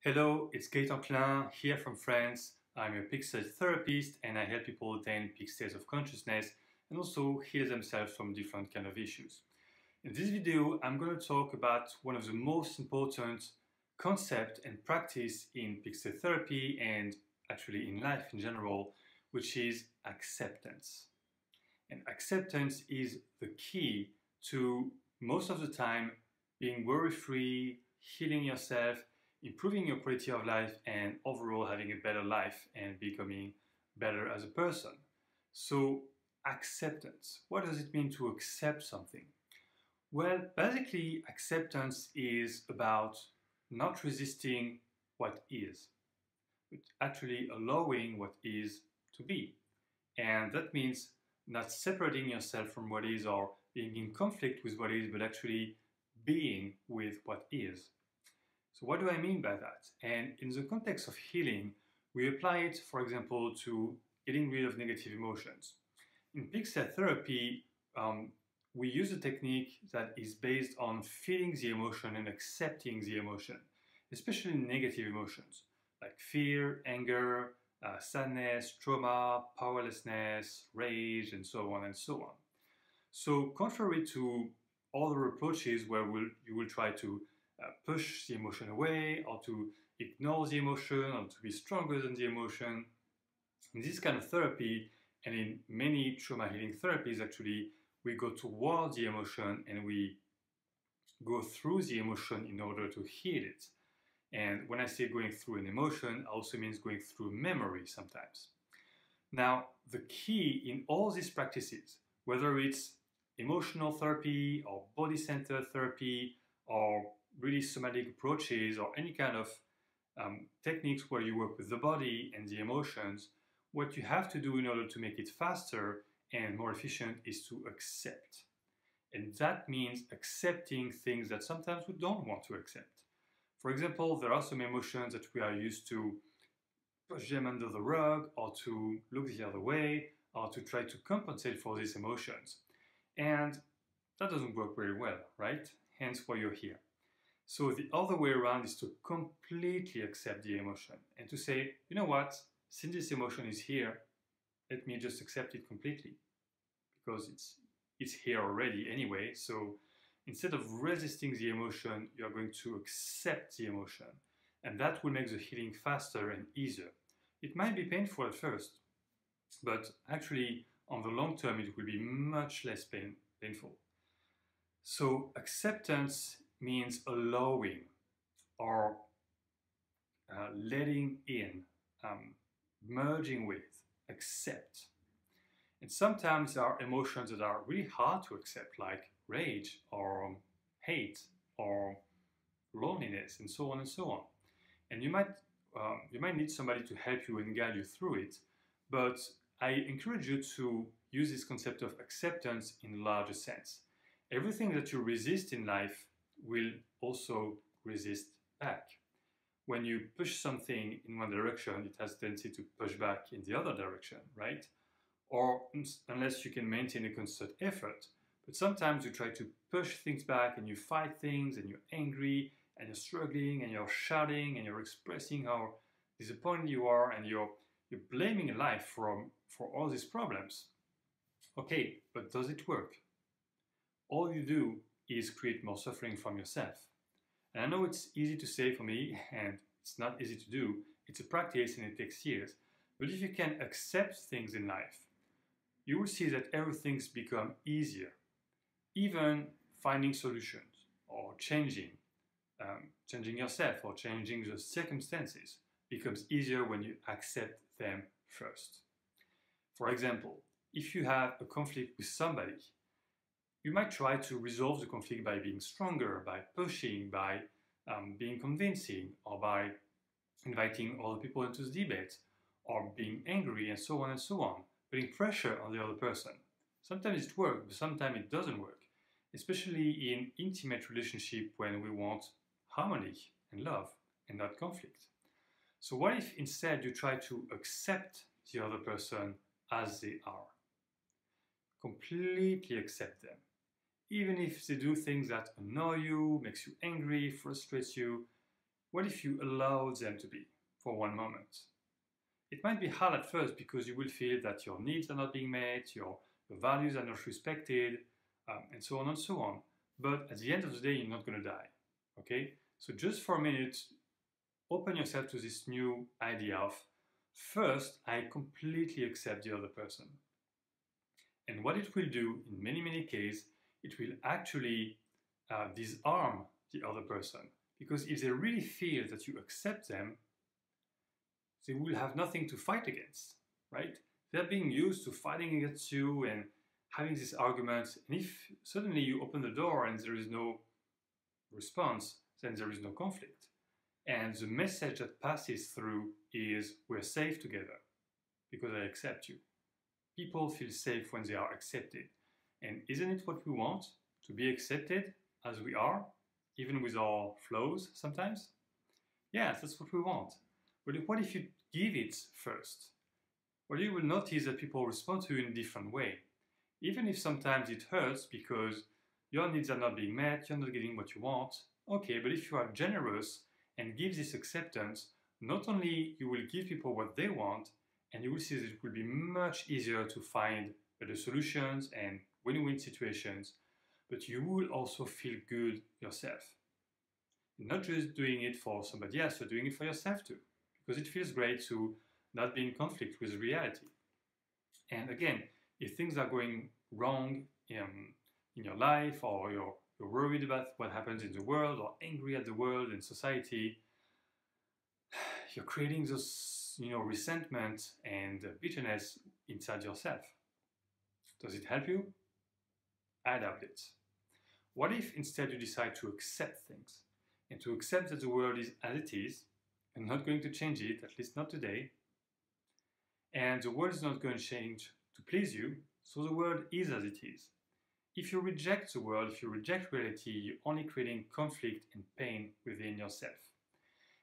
Hello, it's Gaëtan Klein here from France. I'm a peak state therapist and I help people attain peak states of consciousness and also heal themselves from different kind of issues. In this video, I'm going to talk about one of the most important concept and practice in peak state therapy and actually in life in general, which is acceptance. And acceptance is the key to most of the time being worry-free, healing yourself, improving your quality of life, and overall having a better life and becoming better as a person. So acceptance. What does it mean to accept something? Well, basically acceptance is about not resisting what is, but actually allowing what is to be. And that means not separating yourself from what is or being in conflict with what is, but actually being with what is. So what do I mean by that? And in the context of healing, we apply it, for example, to getting rid of negative emotions. In peak state therapy, we use a technique that is based on feeling the emotion and accepting the emotion, especially negative emotions like fear, anger, sadness, trauma, powerlessness, rage, and so on and so on. So contrary to other approaches where you will try to push the emotion away or to ignore the emotion or to be stronger than the emotion, in this kind of therapy and in many trauma healing therapies actually, we go towards the emotion and we go through the emotion in order to heal it. And when I say going through an emotion, also means going through memory sometimes. Now, the key in all these practices, whether it's emotional therapy or body-centered therapy or really somatic approaches or any kind of techniques where you work with the body and the emotions, what you have to do in order to make it faster and more efficient is to accept. And that means accepting things that sometimes we don't want to accept. For example, there are some emotions that we are used to push them under the rug or to look the other way or to try to compensate for these emotions. And that doesn't work very well, right? Hence why you're here. So the other way around is to completely accept the emotion and to say, you know what, since this emotion is here, let me just accept it completely because it's here already anyway. So instead of resisting the emotion, you're going to accept the emotion, and that will make the healing faster and easier. It might be painful at first, but actually on the long term it will be much less painful. So acceptance means allowing or letting in, merging with, accept. And sometimes there are emotions that are really hard to accept, like rage or hate or loneliness and so on and so on. And you might need somebody to help you and guide you through it, but I encourage you to use this concept of acceptance in a larger sense. Everything that you resist in life will also resist back. When you push something in one direction, it has a tendency to push back in the other direction, right? Or unless you can maintain a constant effort. But sometimes you try to push things back and you fight things and you're angry and you're struggling and you're shouting and you're expressing how disappointed you are and you're blaming life for all these problems. Okay, but does it work? All you do is create more suffering from yourself. And I know it's easy to say for me, and it's not easy to do. It's a practice and it takes years. But if you can accept things in life, you will see that everything's become easier. Even finding solutions or changing yourself or changing the circumstances becomes easier when you accept them first. For example, if you have a conflict with somebody, you might try to resolve the conflict by being stronger, by pushing, by being convincing, or by inviting other people into the debate, or being angry, and so on and so on, putting pressure on the other person. Sometimes it works, but sometimes it doesn't work, especially in intimate relationship when we want harmony and love and not conflict. So what if instead you try to accept the other person as they are? Completely accept them. Even if they do things that annoy you, makes you angry, frustrates you, What if you allow them to be for one moment? It might be hard at first because you will feel that your needs are not being met, your values are not respected, and so on and so on. But at the end of the day, you're not going to die. Okay? So just for a minute, open yourself to this new idea of, first, I completely accept the other person. And what it will do in many, many cases, it will actually disarm the other person. Because if they really feel that you accept them, they will have nothing to fight against, right? They're being used to fighting against you and having these arguments. And if suddenly you open the door and there is no response, then there is no conflict. And the message that passes through is, we're safe together because I accept you. People feel safe when they are accepted. And isn't it what we want? To be accepted as we are, even with our flaws sometimes? Yes, that's what we want. But what if you give it first? Well, you will notice that people respond to you in a different way. Even if sometimes it hurts because your needs are not being met, you're not getting what you want. Okay, but if you are generous and give this acceptance, not only you will give people what they want, and you will see that it will be much easier to find better solutions and win-win situations, but you will also feel good yourself. Not just doing it for somebody else, you're doing it for yourself too, because it feels great to not be in conflict with reality. And again, if things are going wrong in your life, or you're worried about what happens in the world, or angry at the world and society, you're creating those resentment and bitterness inside yourself. Does it help you? I doubt it. What if instead you decide to accept things, and to accept that the world is as it is, and not going to change it, at least not today, and the world is not going to change to please you, so the world is as it is. If you reject the world, if you reject reality, you're only creating conflict and pain within yourself.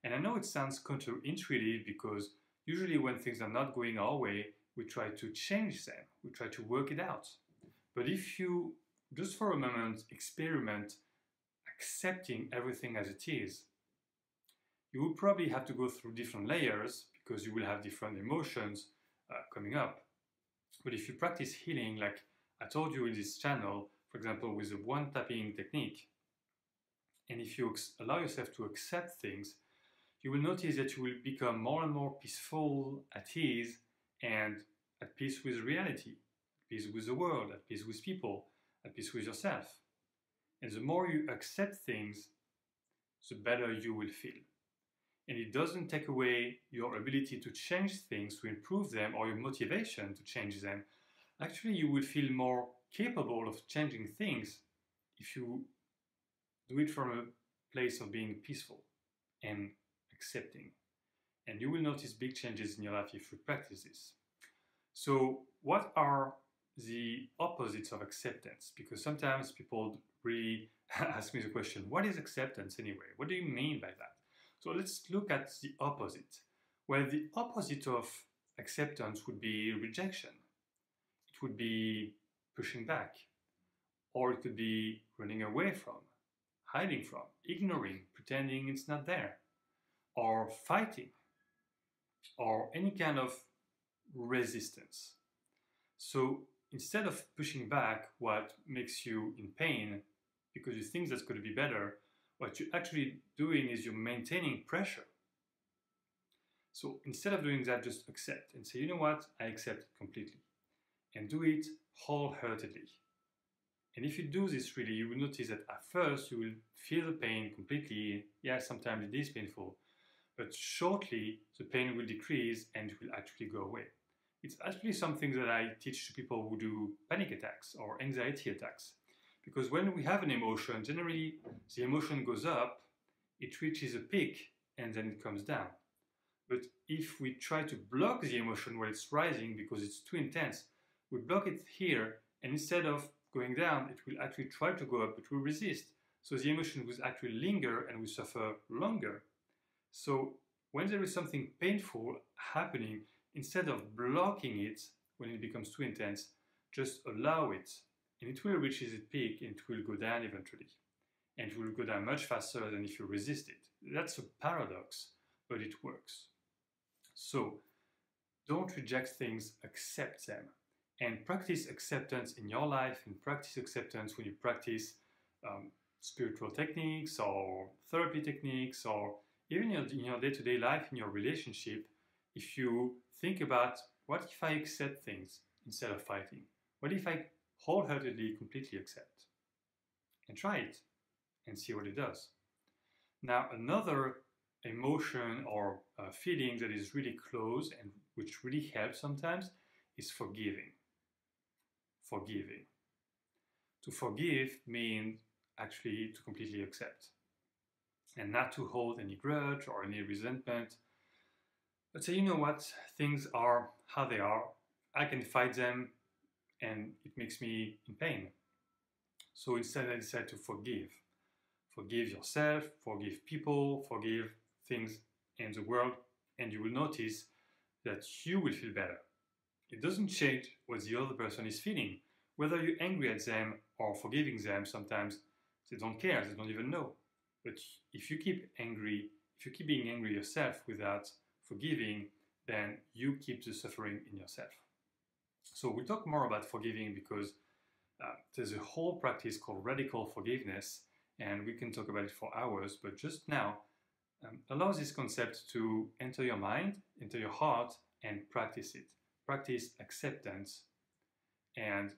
And I know it sounds counterintuitive because usually when things are not going our way, we try to change them, we try to work it out. But if you, just for a moment, experiment accepting everything as it is, you will probably have to go through different layers because you will have different emotions coming up. But if you practice healing, like I told you in this channel, for example, with the one tapping technique, and if you allow yourself to accept things, you will notice that you will become more and more peaceful, at ease, and at peace with reality, at peace with the world, at peace with people, at peace with yourself. And the more you accept things, the better you will feel. And it doesn't take away your ability to change things, to improve them, or your motivation to change them. Actually, you will feel more capable of changing things if you do it from a place of being peaceful and accepting. And you will notice big changes in your life if you practice this. So what are the opposites of acceptance? Because sometimes people really ask me the question, what is acceptance anyway? What do you mean by that? So let's look at the opposite. Well, the opposite of acceptance would be rejection. It would be pushing back, or it could be running away from, hiding from, ignoring, pretending it's not there, or fighting, or any kind of resistance. So instead of pushing back what makes you in pain because you think that's going to be better, what you're actually doing is you're maintaining pressure. So instead of doing that, just accept and say, you know what, I accept it completely. And do it wholeheartedly. And if you do this really, you will notice that at first you will feel the pain completely. Yeah, sometimes it is painful. But shortly, the pain will decrease and it will actually go away. It's actually something that I teach to people who do panic attacks or anxiety attacks. Because when we have an emotion, generally the emotion goes up, it reaches a peak, and then it comes down. But if we try to block the emotion while it's rising because it's too intense, we block it here, and instead of going down, it will actually try to go up, but will resist. So the emotion will actually linger and will suffer longer. So when there is something painful happening, instead of blocking it when it becomes too intense, just allow it. And it will reach its peak and it will go down eventually. And it will go down much faster than if you resist it. That's a paradox, but it works. So don't reject things, accept them. And practice acceptance in your life, and practice acceptance when you practice spiritual techniques or therapy techniques, or even in your day-to-day life, in your relationship. If you think about, what if I accept things instead of fighting? What if I wholeheartedly, completely accept? And try it and see what it does. Now, another emotion or feeling that is really close and which really helps sometimes is forgiving. Forgiving. To forgive means actually to completely accept and not to hold any grudge or any resentment. But say, you know what, things are how they are. I can fight them and it makes me in pain. So instead I decide to forgive. Forgive yourself, forgive people, forgive things in the world, and you will notice that you will feel better. It doesn't change what the other person is feeling. Whether you're angry at them or forgiving them, sometimes they don't care, they don't even know. But if you keep angry, if you keep being angry yourself without forgiving, then you keep the suffering in yourself. So we'll talk more about forgiving because there's a whole practice called radical forgiveness, and we can talk about it for hours, but just now, allow this concept to enter your mind, enter your heart, and practice it. Practice acceptance, and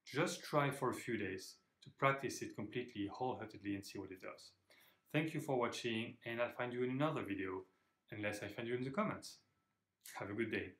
just try for a few days to practice it completely, wholeheartedly, and see what it does. Thank you for watching, and I'll find you in another video, unless I find you in the comments. Have a good day.